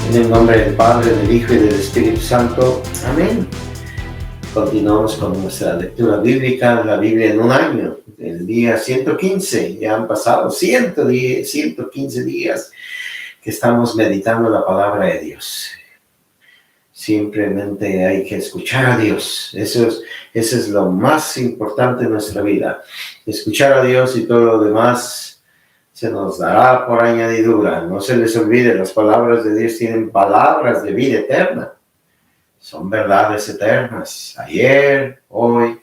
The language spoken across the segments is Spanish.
En el nombre del Padre, del Hijo y del Espíritu Santo. Amén. Continuamos con nuestra lectura bíblica, la Biblia en un año, el día 115. Ya han pasado 115 días que estamos meditando la palabra de Dios. Simplemente hay que escuchar a Dios. Eso es lo más importante en nuestra vida. Escuchar a Dios y todo lo demás se nos dará por añadidura. No se les olvide, las palabras de Dios tienen palabras de vida eterna. Son verdades eternas, ayer, hoy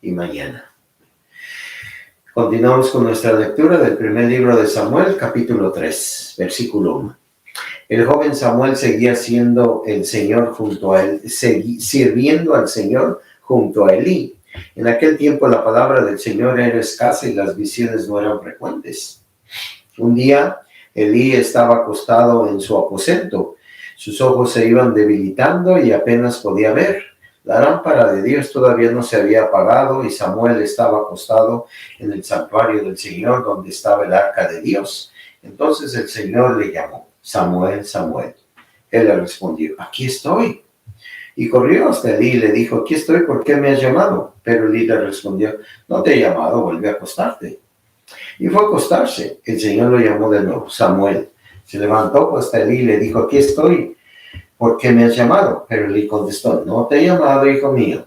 y mañana. Continuamos con nuestra lectura del primer libro de Samuel, capítulo 3, versículo 1. El joven Samuel seguía sirviendo al Señor junto a Elí. En aquel tiempo la palabra del Señor era escasa y las visiones no eran frecuentes. Un día, Elí estaba acostado en su aposento. Sus ojos se iban debilitando y apenas podía ver. La lámpara de Dios todavía no se había apagado y Samuel estaba acostado en el santuario del Señor donde estaba el arca de Dios. Entonces el Señor le llamó: Samuel, Samuel. Él le respondió: aquí estoy. Y corrió hasta Elí y le dijo: aquí estoy, ¿por qué me has llamado? Pero Elí le respondió: no te he llamado, vuelve a acostarte. Y fue a acostarse. El Señor lo llamó de nuevo: Samuel. Se levantó hasta Elí y le dijo: aquí estoy, ¿por qué me has llamado? Pero Elí contestó: no te he llamado, hijo mío,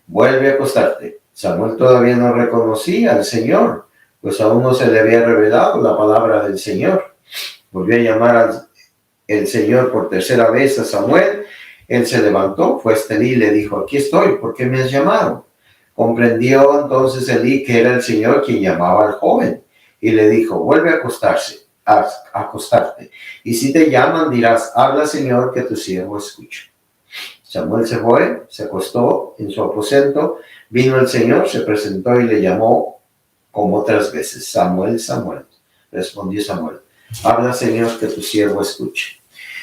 vuelve a acostarte. Samuel todavía no reconocía al Señor, pues aún no se le había revelado la palabra del Señor. Volvió a llamar el Señor por tercera vez a Samuel. Él se levantó, fue hasta Elí y le dijo: aquí estoy, ¿por qué me has llamado? Comprendió entonces Elí que era el Señor quien llamaba al joven, y le dijo: vuelve a acostarte. Y si te llaman, dirás: habla, Señor, que tu siervo escucha. Samuel se fue, se acostó en su aposento. Vino el Señor, se presentó y le llamó como otras veces: Samuel, Samuel. Respondió Samuel: habla, Señor, que tu siervo escuche.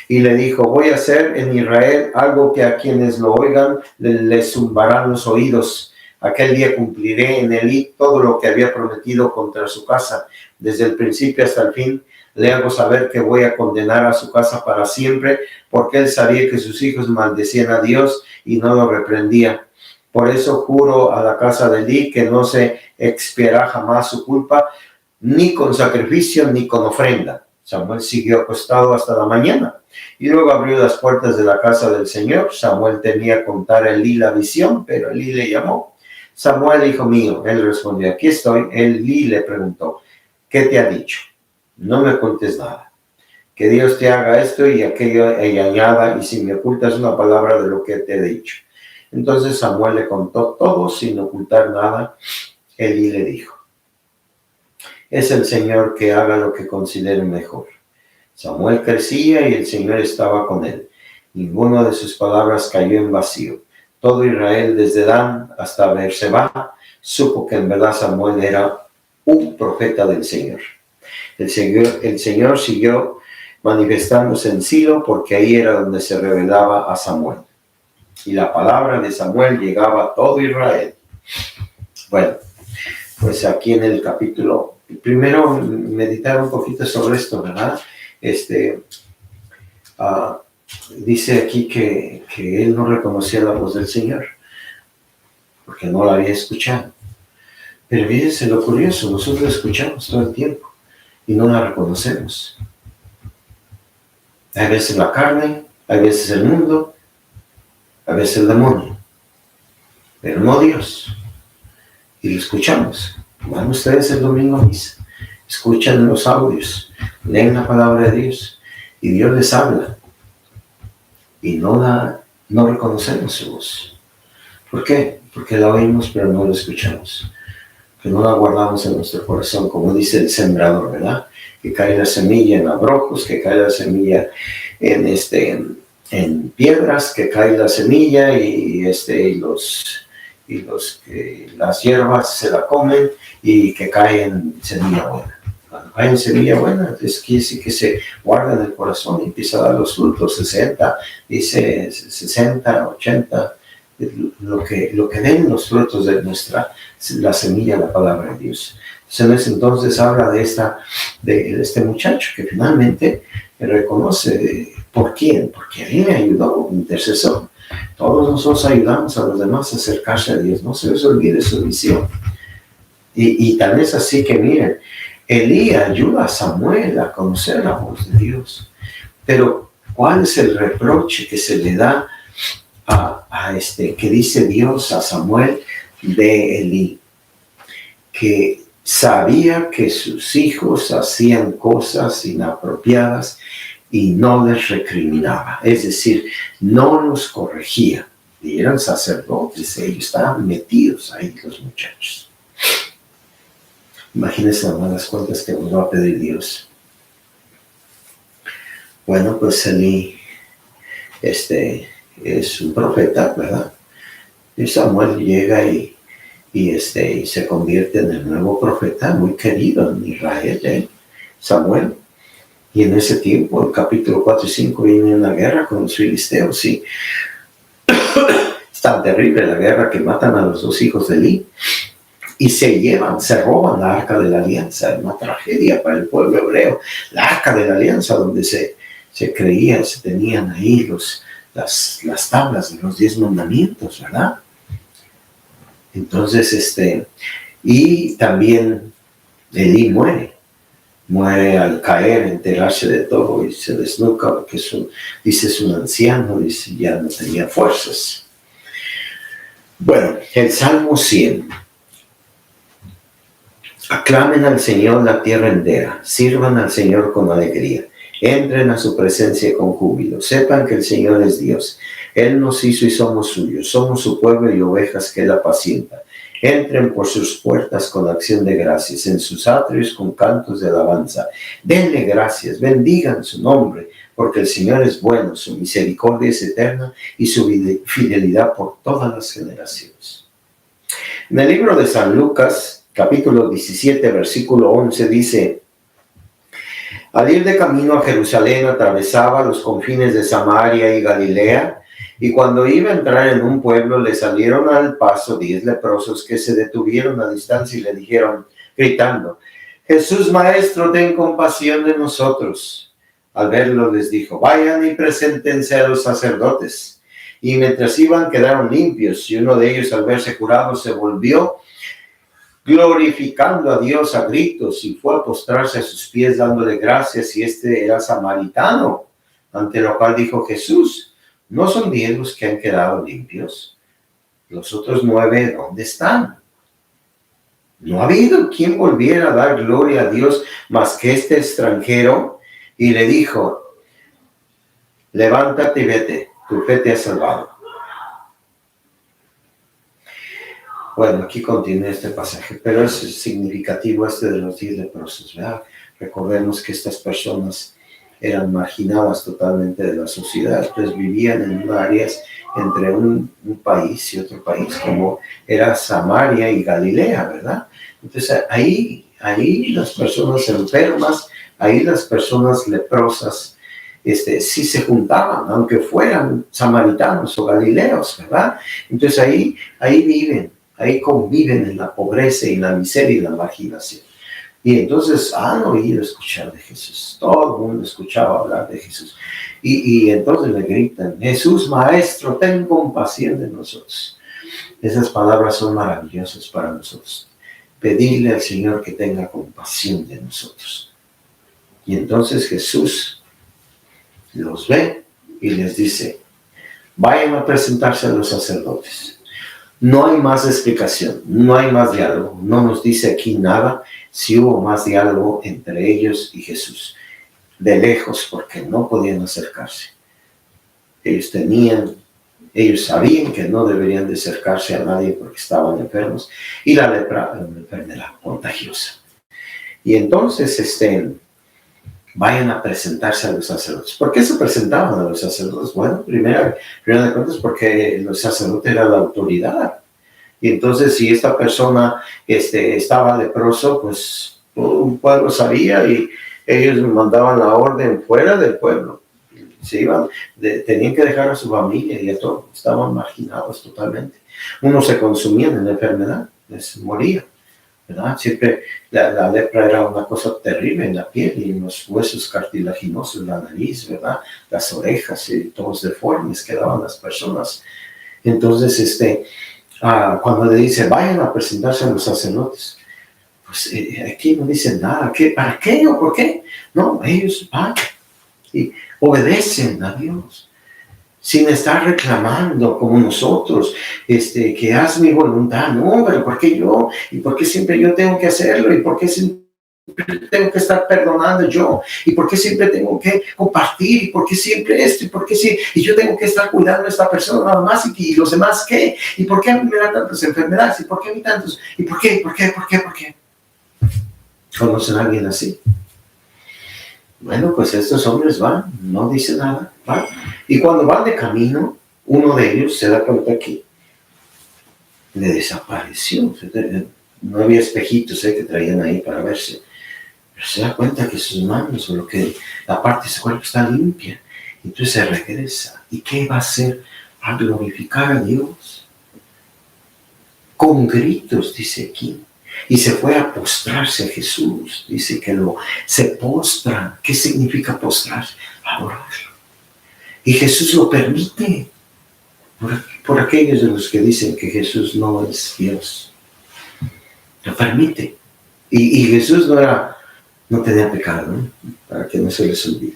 Y le dijo: voy a hacer en Israel algo que a quienes lo oigan les zumbarán los oídos. Aquel día cumpliré en Elí todo lo que había prometido contra su casa, desde el principio hasta el fin. Le hago saber que voy a condenar a su casa para siempre, porque él sabía que sus hijos maldecían a Dios y no lo reprendía. Por eso juro a la casa de Elí que no se expiará jamás su culpa, ni con sacrificio ni con ofrenda. Samuel siguió acostado hasta la mañana y luego abrió las puertas de la casa del Señor. Samuel temía contar a Elí la visión, pero Elí le llamó: Samuel, hijo mío. Él respondió: aquí estoy. Elí le preguntó: ¿qué te ha dicho? No me cuentes nada. Que Dios te haga esto y aquello y añada, y si me ocultas una palabra de lo que te he dicho. Entonces Samuel le contó todo sin ocultar nada. Elí le dijo: es el Señor que haga lo que considere mejor. Samuel crecía y el Señor estaba con él. Ninguna de sus palabras cayó en vacío. Todo Israel, desde Dan hasta Beerseba, supo que en verdad Samuel era un profeta del Señor. El Señor siguió manifestándose en Silo, porque ahí era donde se revelaba a Samuel. Y la palabra de Samuel llegaba a todo Israel. Bueno, pues aquí en el capítulo, primero meditar un poquito sobre esto, ¿verdad? Dice aquí que él no reconocía la voz del Señor, porque no la había escuchado. Pero fíjense lo curioso, nosotros la escuchamos todo el tiempo y no la reconocemos. Hay veces la carne, hay veces el mundo, a veces el demonio, pero no Dios. Y lo escuchamos. Van ustedes el domingo a misa, escuchan los audios, leen la palabra de Dios y Dios les habla. Y no reconocemos su voz. ¿Por qué? Porque la oímos pero no la escuchamos. Que no la guardamos en nuestro corazón, como dice el sembrador, ¿verdad? Que cae la semilla en abrojos, que cae la semilla en piedras, que cae la semilla y las hierbas se la comen y que cae en semilla buena. Cuando cae en semilla buena, es que sí que se guarda en el corazón y empieza a dar los frutos, 60, 80, lo que den los frutos de la semilla, la palabra de Dios. Entonces habla de este muchacho que finalmente reconoce por quién, porque a mí me ayudó, un intercesor. Todos nosotros ayudamos a los demás a acercarse a Dios. No se les olvide su misión. Y tal vez así que miren, Elí ayuda a Samuel a conocer la voz de Dios. Pero ¿cuál es el reproche que se le da que dice Dios a Samuel de Elí? Que sabía que sus hijos hacían cosas inapropiadas y no les recriminaba. Es decir, no los corregía. Y eran sacerdotes, ellos estaban metidos ahí, los muchachos. Imagínense las cuentas que nos va a pedir Dios. Bueno, pues Elí es un profeta, ¿verdad? Y Samuel llega y se convierte en el nuevo profeta muy querido en Israel, Samuel. Y en ese tiempo, el capítulo 4 y 5, viene una guerra con los filisteos y es tan terrible la guerra que matan a los dos hijos de Elí y se roban la arca de la alianza. Una tragedia para el pueblo hebreo. La arca de la alianza donde se tenían ahí las tablas de los 10 mandamientos, ¿verdad? Entonces, y también Elí muere al caer, enterarse de todo y se desnuca porque es un anciano, dice, ya no tenía fuerzas. Bueno, el Salmo 100. Aclamen al Señor la tierra entera, sirvan al Señor con alegría, entren a su presencia con júbilo, sepan que el Señor es Dios. Él nos hizo y somos suyos, somos su pueblo y ovejas que Él apacienta. Entren por sus puertas con acción de gracias, en sus atrios con cantos de alabanza. Denle gracias, bendigan su nombre, porque el Señor es bueno, su misericordia es eterna y su fidelidad por todas las generaciones. En el libro de San Lucas, capítulo 17, versículo 11, dice: al ir de camino a Jerusalén atravesaba los confines de Samaria y Galilea, y cuando iba a entrar en un pueblo le salieron al paso 10 leprosos que se detuvieron a distancia y le dijeron, gritando, Jesús Maestro, ten compasión de nosotros. Al verlo les dijo, vayan y preséntense a los sacerdotes. Y mientras iban quedaron limpios, y uno de ellos al verse curado se volvió glorificando a Dios a gritos y fue a postrarse a sus pies dándole gracias, y era samaritano, ante lo cual dijo Jesús, ¿no son 10 los que han quedado limpios? ¿Los otros 9 dónde están? No ha habido quien volviera a dar gloria a Dios más que este extranjero. Y le dijo, levántate y vete, tu fe te ha salvado. Bueno, aquí continúa este pasaje, pero es significativo de los 10 leprosos, ¿verdad? Recordemos que estas personas eran marginadas totalmente de la sociedad, pues vivían en áreas entre un país y otro país, como era Samaria y Galilea, ¿verdad? Entonces ahí las personas enfermas, ahí las personas leprosas, sí se juntaban, aunque fueran samaritanos o galileos, ¿verdad? Entonces ahí viven. Ahí conviven en la pobreza y la miseria y la marginación. Y entonces han oído escuchar de Jesús. Todo el mundo escuchaba hablar de Jesús. Y entonces le gritan, Jesús, Maestro, ten compasión de nosotros. Esas palabras son maravillosas para nosotros. Pedirle al Señor que tenga compasión de nosotros. Y entonces Jesús los ve y les dice, vayan a presentarse a los sacerdotes. No hay más explicación, no hay más diálogo, no nos dice aquí nada si hubo más diálogo entre ellos y Jesús. De lejos, porque no podían acercarse. Ellos sabían que no deberían de acercarse a nadie porque estaban enfermos, y la lepra era una enfermedad contagiosa. Y entonces, vayan a presentarse a los sacerdotes. ¿Por qué se presentaban a los sacerdotes? Bueno, primero de cuentas, porque los sacerdotes eran la autoridad. Y entonces, si esta persona estaba leproso, pues todo un pueblo sabía y ellos mandaban la orden fuera del pueblo. se iban, tenían que dejar a su familia y a todo, estaban marginados totalmente. Unos se consumían en la enfermedad, les moría, ¿verdad? Siempre la lepra era una cosa terrible en la piel y en los huesos cartilaginosos, la nariz, ¿verdad? Las orejas y todos deformes quedaban las personas. Entonces, cuando le dice, vayan a presentarse a los sacerdotes, pues aquí no dicen nada. ¿Para qué o por qué? No, ellos van y obedecen a Dios sin estar reclamando como nosotros, que haz mi voluntad. No, pero ¿por qué yo? ¿Y por qué siempre yo tengo que hacerlo? ¿Y por qué siempre tengo que estar perdonando yo? ¿Y por qué siempre tengo que compartir? ¿Y por qué siempre esto? ¿Y por qué sí? Y yo tengo que estar cuidando a esta persona nada más, y los demás qué? ¿Y por qué a mí me dan tantas enfermedades? ¿Y por qué a mí tantos? ¿Y por qué? ¿Por qué? ¿Por qué? ¿Por qué? ¿Conocen a alguien así? Bueno, pues estos hombres van, no dicen nada, van. Y cuando van de camino, uno de ellos se da cuenta que le desapareció. No había espejitos que traían ahí para verse. Pero se da cuenta que sus manos o la parte de su cuerpo está limpia. Entonces se regresa. ¿Y qué va a hacer? A glorificar a Dios. Con gritos, dice aquí. Y se fue a postrarse a Jesús. Dice que se postra. ¿Qué significa postrarse? Adorarlo. Y Jesús lo permite. Por aquellos de los que dicen que Jesús no es Dios. Lo permite. Y Jesús no tenía pecado, ¿no? Para que no se les olvide.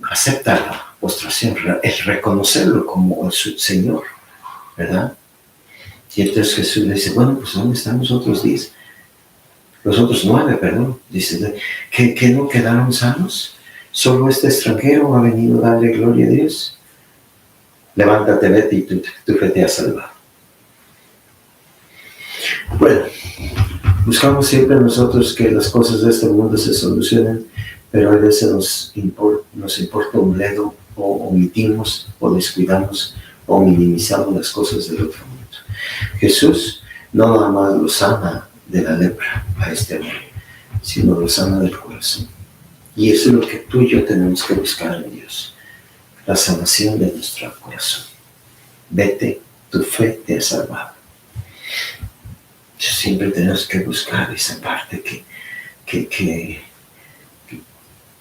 Acepta la postración, es reconocerlo como su Señor, ¿verdad? Y entonces Jesús le dice, bueno, pues ¿dónde están los otros 10? Los otros 9, perdón. Dice, ¿que no quedaron sanos? ¿Solo este extranjero ha venido a darle gloria a Dios? Levántate, vete y tu fe te ha salvado. Bueno, buscamos siempre nosotros que las cosas de este mundo se solucionen, pero a veces nos importa un bledo, o omitimos, o descuidamos, o minimizamos las cosas del otro mundo. Jesús no nada más lo sana de la lepra a este hombre, sino lo sana del corazón. Y eso es lo que tú y yo tenemos que buscar en Dios, la sanación de nuestro corazón. Vete, tu fe te ha salvado. Siempre tenemos que buscar esa parte que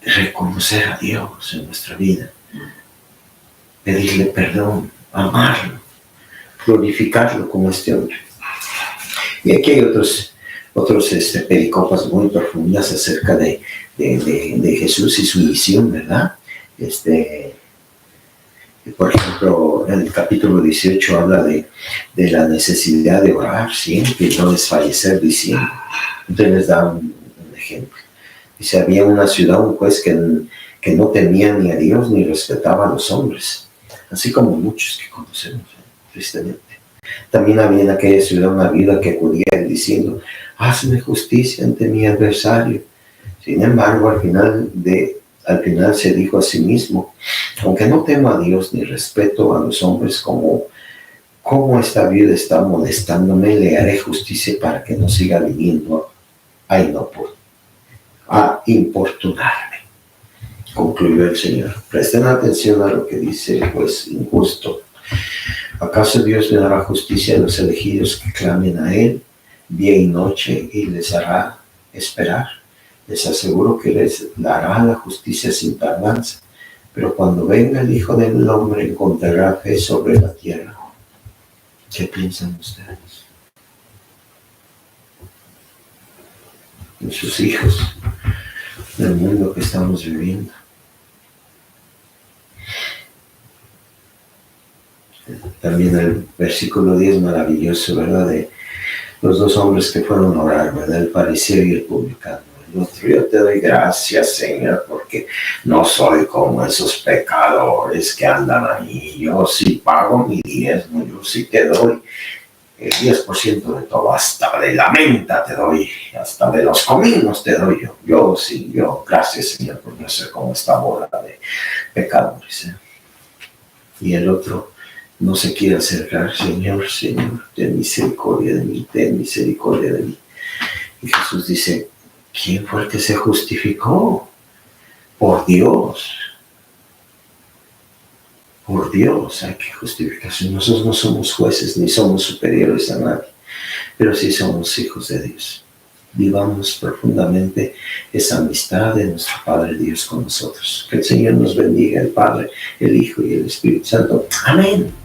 reconocer a Dios en nuestra vida, pedirle perdón, amarlo, glorificarlo como este hombre. Y aquí hay otros pericopas muy profundas acerca de Jesús y su misión, ¿verdad? Por ejemplo, en el capítulo 18 habla de la necesidad de orar siempre y no desfallecer diciendo. Entonces les da un ejemplo. Dice, había una ciudad, un juez que no temía ni a Dios ni respetaba a los hombres, así como muchos que conocemos, tristemente. También había en aquella ciudad una viuda que acudía diciendo, hazme justicia ante mi adversario. Sin embargo, al final se dijo a sí mismo, aunque no temo a Dios ni respeto a los hombres, como esta viuda está molestándome, le haré justicia para que no siga viniendo a importunarme. Concluyó el Señor. Presten atención a lo que dice el juez injusto. ¿Acaso Dios le dará justicia a los elegidos que clamen a Él día y noche y les hará esperar? Les aseguro que les dará la justicia sin tardanza, pero cuando venga el Hijo del Hombre encontrará fe sobre la tierra. ¿Qué piensan ustedes? En sus hijos, en el mundo que estamos viviendo. También el versículo 10 maravilloso, ¿verdad? De los dos hombres que fueron a orar, ¿verdad? El fariseo y el publicano. El otro, yo te doy gracias, Señor, porque no soy como esos pecadores que andan ahí. Yo sí pago mi diezmo, yo sí te doy el 10% de todo, hasta de la menta te doy, hasta de los cominos te doy yo. Yo sí, gracias, Señor, porque no sé cómo esta bola de pecadores. Y el otro no se quiere acercar, Señor, ten misericordia de mí, ten misericordia de mí. Y Jesús dice, ¿quién fue el que se justificó? Por Dios. Por Dios, hay que justificarse. Nosotros no somos jueces ni somos superiores a nadie, pero sí somos hijos de Dios. Vivamos profundamente esa amistad de nuestro Padre Dios con nosotros. Que el Señor nos bendiga, el Padre, el Hijo y el Espíritu Santo. Amén.